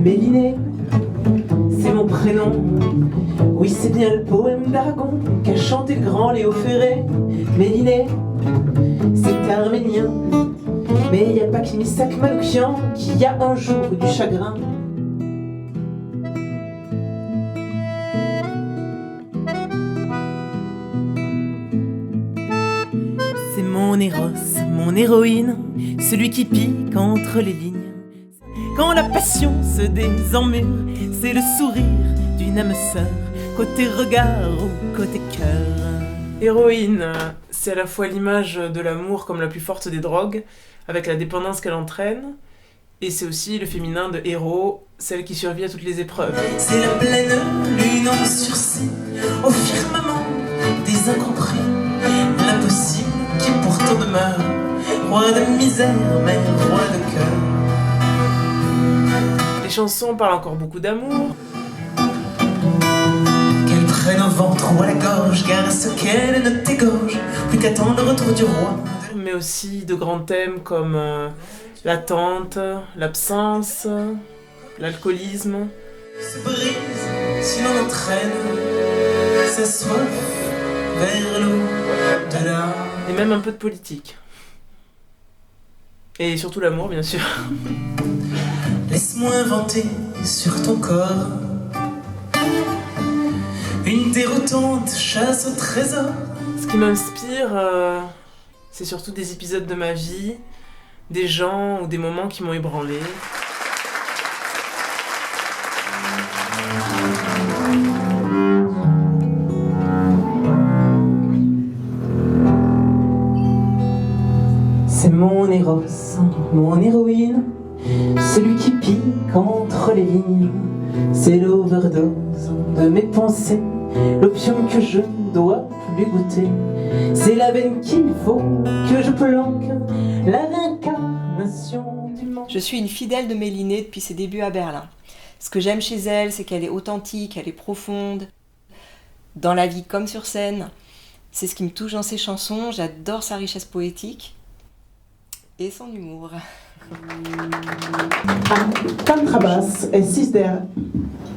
Méliné, c'est mon prénom. Oui, c'est bien le poème d'Aragon qu'a chanté le grand Léo Ferré. Méliné, c'est arménien. Mais y a pas que Misak Manoukian qui a un jour du chagrin. C'est mon Eros, mon héroïne, celui qui pique entre les lignes. Quand la passion se désemmure, c'est le sourire d'une âme sœur, côté regard ou côté cœur. Héroïne, c'est à la fois l'image de l'amour comme la plus forte des drogues, avec la dépendance qu'elle entraîne, et c'est aussi le féminin de héros, celle qui survit à toutes les épreuves. C'est la pleine lune en sursis, au firmament des incompris, l'impossible qui pourtant demeure, roi de misère mais roi de cœur. Les chansons parlent encore beaucoup d'amour. Qu'elle prenne au ventre ou à la gorge, car à ce qu'elle ne t'égorge, plus qu'attendre le retour du roi. Mais aussi de grands thèmes comme l'attente, l'absence, l'alcoolisme. Se brise si l'on entraîne sa soif vers l'au-delà. Et même un peu de politique. Et surtout l'amour, bien sûr. Laisse-moi inventer sur ton corps une déroutante chasse au trésor. Ce qui m'inspire, c'est surtout des épisodes de ma vie, des gens ou des moments qui m'ont ébranlé. C'est mon Eros, mon héroïne, celui qui pique entre les lignes. C'est l'overdose de mes pensées, l'opium que je ne dois plus goûter. C'est la veine qu'il faut que je planque, la réincarnation du monde. Je suis une fidèle de Méliné depuis ses débuts à Berlin. Ce que j'aime chez elle, c'est qu'elle est authentique, elle est profonde, dans la vie comme sur scène. C'est ce qui me touche dans ses chansons, j'adore sa richesse poétique et son humour. Am Contrabass ist der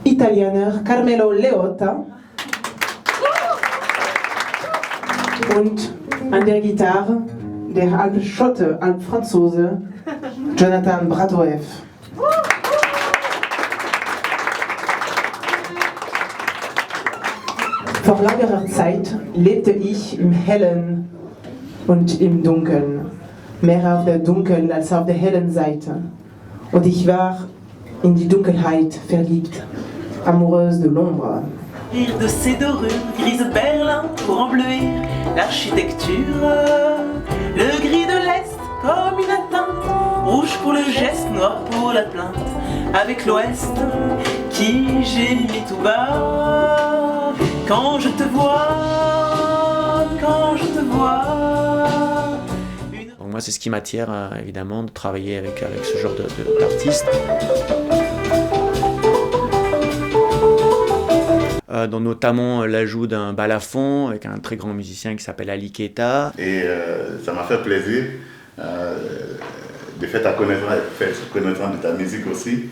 Italiener Carmelo Leotta und an der Gitarre der halb Schotte, halb Franzose Jonathan Bratoev. Vor langer Zeit lebte ich im Hellen und im Dunkeln. Mehr auf der dunklen als auf der hellen Seite. Und ich war in die Dunkelheit verliebt, amoureuse de l'ombre. Rire de ces dorures grises Berlin pour embleuir l'architecture. Le gris de l'Est comme une atteinte, rouge pour le geste, noir pour la plainte. Avec l'Ouest qui gémit tout bas. Quand je te vois, quand je te vois. Moi, c'est ce qui m'attire, évidemment, de travailler avec ce genre d'artistes. Dont notamment l'ajout d'un balafon avec un très grand musicien qui s'appelle Ali Keita. Et ça m'a fait plaisir de faire ta connaissance de ta musique aussi,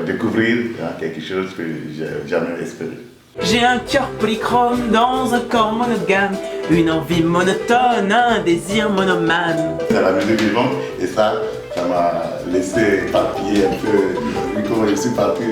découvrir quelque chose que j'ai jamais espéré. J'ai un cœur polychrome dans un corps monogame, une envie monotone, un désir monomane. C'est la musique vivante et ça m'a laissé éparpiller un peu, vu comment je suis parti.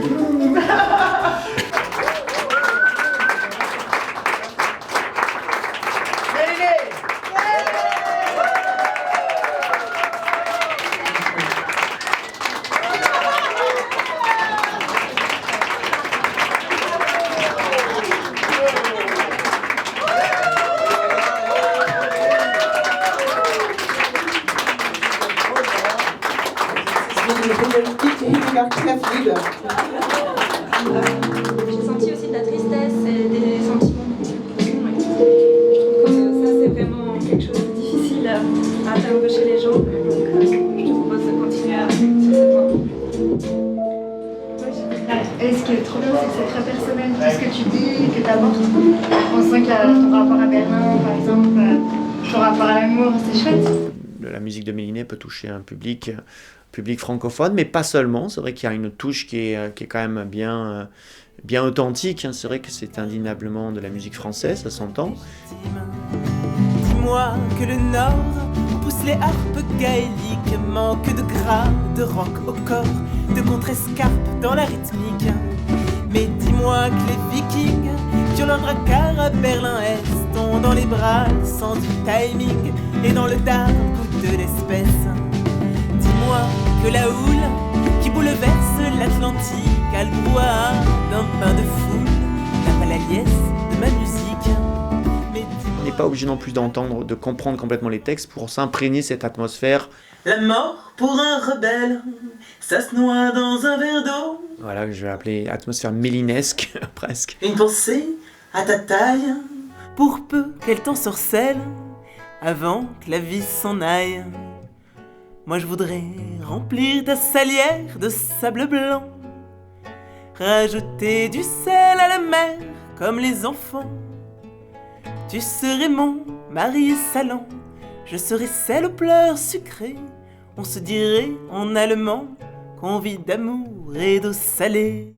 J'ai senti aussi de la tristesse et des sentiments de ça c'est vraiment quelque chose de difficile à atteindre chez les gens, donc je te propose de continuer sur cette voie. Et ce qui est trop bien, c'est que c'est très personnel, tout ce que tu dis, que tu apportes. On sent que ton rapport à Berlin, par exemple, ton rapport à l'amour, c'est chouette. La musique de Méliné peut toucher un public public francophone, mais pas seulement. C'est vrai qu'il y a une touche qui est quand même bien authentique. Hein. C'est vrai que c'est indéniablement de la musique française, ça s'entend. Dis-moi que le Nord pousse les harpes gaéliques, manque de gras, de rock au corps, de contre-escarpe dans la rythmique. Mais dis-moi que les Vikings, qui ont leur dracard à Berlin-Est, ont dans les bras le sens du timing et dans le dard goût de l'espèce. Dis-moi que la houle qui bouleverse l'Atlantique a le brouhaha d'un pain de foule, n'a pas la liesse de ma musique. On n'est pas obligé non plus de comprendre complètement les textes pour s'imprégner cette atmosphère. La mort pour un rebelle, ça se noie dans un verre d'eau. Voilà, que je vais appeler atmosphère mélinesque, presque. Une pensée à ta taille, pour peu qu'elle t'ensorcelle, avant que la vie s'en aille. Moi je voudrais remplir ta salière de sable blanc, rajouter du sel à la mer comme les enfants. Tu serais mon mari salant, je serais celle aux pleurs sucrés. On se dirait en allemand qu'on vit d'amour et d'eau salée.